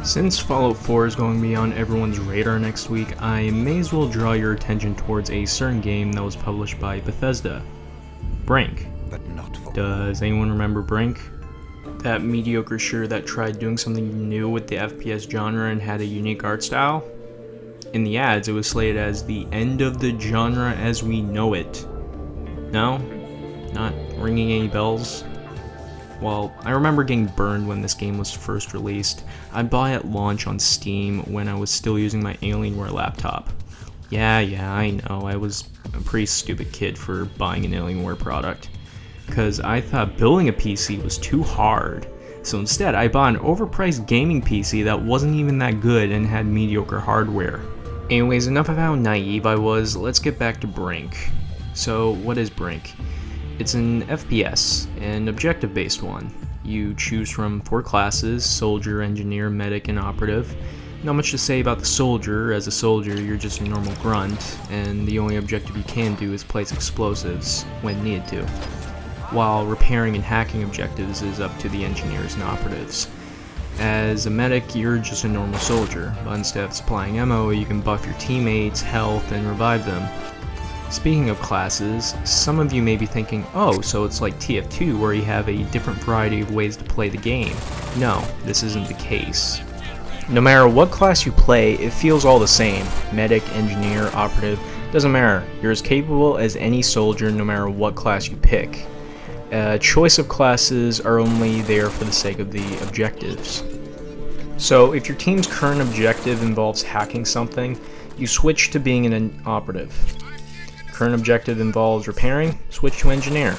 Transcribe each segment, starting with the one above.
Since Fallout 4 is going to be on everyone's radar next week, I may as well draw your attention towards a certain game that was published by Bethesda, Brink. But not for Does anyone remember Brink? That mediocre shooter that tried doing something new with the FPS genre and had a unique art style? In the ads, it was slated as the end of the genre as we know it. No? Not ringing any bells? Well, I remember getting burned when this game was first released. I bought it at launch on Steam when I was still using my Alienware laptop. Yeah, I know, I was a pretty stupid kid for buying an Alienware product. Because I thought building a PC was too hard. So instead, I bought an overpriced gaming PC that wasn't even that good and had mediocre hardware. Anyways, enough of how naive I was, let's get back to Brink. So, what is Brink? It's an FPS, an objective-based one. You choose from 4 classes: soldier, engineer, medic, and operative. Not much to say about the soldier. As a soldier, you're just a normal grunt, and the only objective you can do is place explosives when needed to. While repairing and hacking objectives is up to the engineers and operatives. As a medic, you're just a normal soldier, but instead of supplying ammo, you can buff your teammates' health and revive them. Speaking of classes, some of you may be thinking, oh, so it's like TF2 where you have a different variety of ways to play the game. No, this isn't the case. No matter what class you play, it feels all the same. Medic, engineer, operative, doesn't matter. You're as capable as any soldier no matter what class you pick. Choice of classes are only there for the sake of the objectives. So if your team's current objective involves hacking something, you switch to being an operative. Current objective involves repairing, switch to engineer.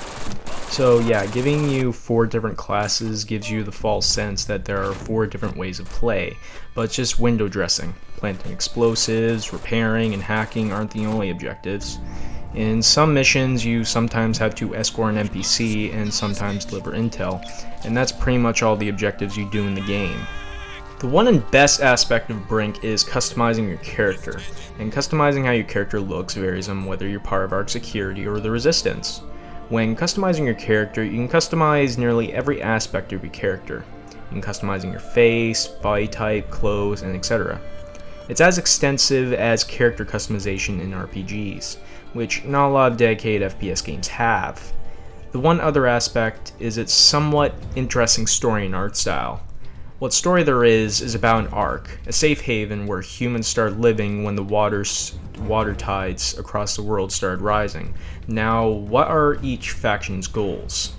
So yeah, giving you 4 different classes gives you the false sense that there are 4 different ways of play, but it's just window dressing. Planting explosives, repairing, and hacking aren't the only objectives. In some missions, you sometimes have to escort an NPC and sometimes deliver intel, and that's pretty much all the objectives you do in the game. The one and best aspect of Brink is customizing your character, and customizing how your character looks varies on whether you're part of ARC Security or the Resistance. When customizing your character, you can customize nearly every aspect of your character. You can customizing your face, body type, clothes, and etc. It's as extensive as character customization in RPGs, which not a lot of dedicated FPS games have. The one other aspect is its somewhat interesting story and art style. What story there is about an ark, a safe haven where humans started living when the water tides across the world started rising. Now, what are each faction's goals?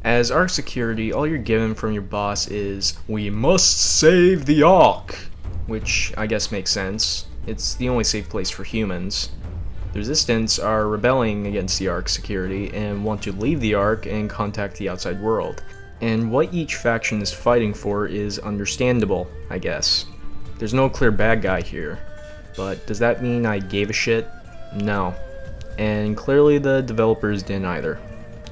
As ARC Security, all you're given from your boss is, "We must save the ark," which I guess makes sense. It's the only safe place for humans. The Resistance are rebelling against the ARC Security and want to leave the ark and contact the outside world. And what each faction is fighting for is understandable, I guess. There's no clear bad guy here. But does that mean I gave a shit? No. And clearly the developers didn't either.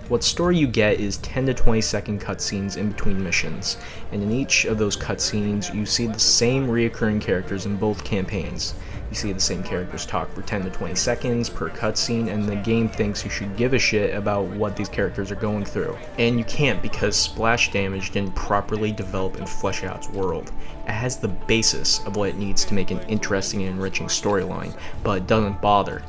What story you get is 10 to 20 second cutscenes in between missions, and in each of those cutscenes you see the same reoccurring characters in both campaigns. You see the same characters talk for 10 to 20 seconds per cutscene, and the game thinks you should give a shit about what these characters are going through. And you can't, because Splash Damage didn't properly develop and flesh out its world. It has the basis of what it needs to make an interesting and enriching storyline, but it doesn't bother.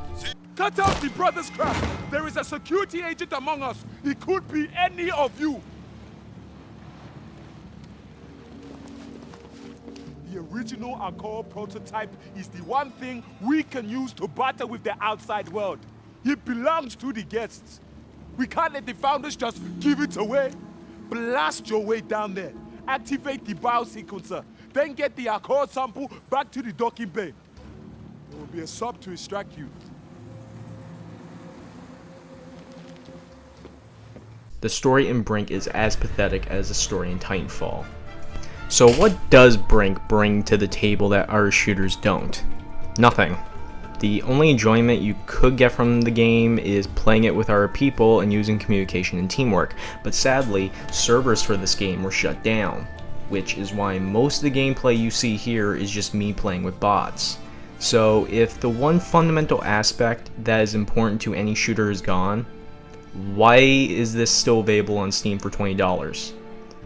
Cut out the brother's crap! There is a security agent among us! He could be any of you! The original Accord prototype is the one thing we can use to battle with the outside world. It belongs to the guests. We can't let the founders just give it away. Blast your way down there. Activate the biosequencer. Then get the Accord sample back to the docking bay. There will be a sub to extract you. The story in Brink is as pathetic as the story in Titanfall. So what does Brink bring to the table that other shooters don't? Nothing. The only enjoyment you could get from the game is playing it with other people and using communication and teamwork, but sadly, servers for this game were shut down, which is why most of the gameplay you see here is just me playing with bots. So if the one fundamental aspect that is important to any shooter is gone, why is this still available on Steam for $20?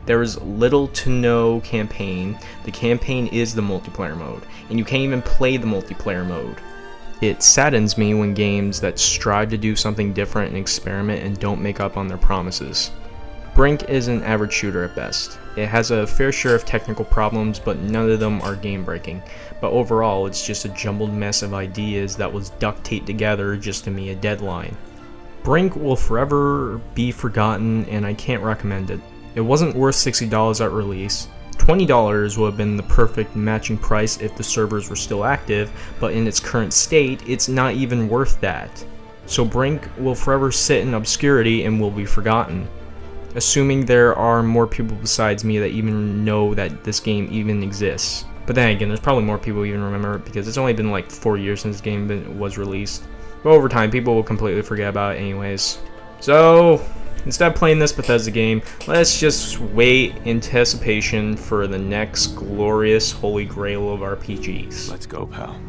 There is little to no campaign. The campaign is the multiplayer mode, and you can't even play the multiplayer mode. It saddens me when games that strive to do something different and experiment and don't make up on their promises. Brink is an average shooter at best. It has a fair share of technical problems, but none of them are game-breaking. But overall, it's just a jumbled mess of ideas that was duct taped together just to meet a deadline. Brink will forever be forgotten, and I can't recommend it. It wasn't worth $60 at release. $20 would have been the perfect matching price if the servers were still active, but in its current state, it's not even worth that. So Brink will forever sit in obscurity and will be forgotten. Assuming there are more people besides me that even know that this game even exists. But then again, there's probably more people who even remember it because it's only been like 4 years since this game was released. But over time, people will completely forget about it anyways. So, instead of playing this Bethesda game, let's just wait in anticipation for the next glorious holy grail of RPGs. Let's go, pal.